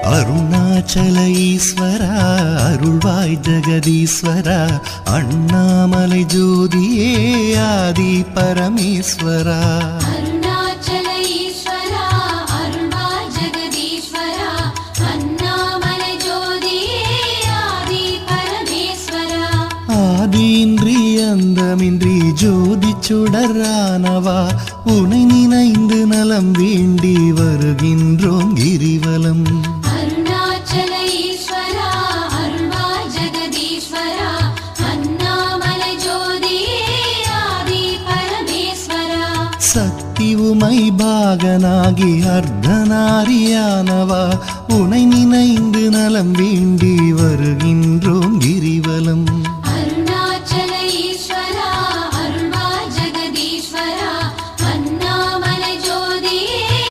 அருணாச்சல ஈஸ்வரா அருள்வாய் ஜெகதீஸ்வரா அண்ணாமலை ஜோதியே ஆதி பரமேஸ்வரா ஆதியின்றி அந்தமின்றி ஜோதி சுடரானவா உனை நினைந்து நலம் வேண்டி வருகின்றோம் கிரிவலம். அருணாச்சல ஈஸ்வரா அருள்வாய் ஜெகதீஸ்வரா அண்ணாமலை ஜோதியே ஆதி பரமேஸ்வரா. சக்தி உமை பாகனாகி அர்த்தநாரியானவா உனை நினைந்து நலம் வேண்டி வருகின்றோம் கிரிவலம்.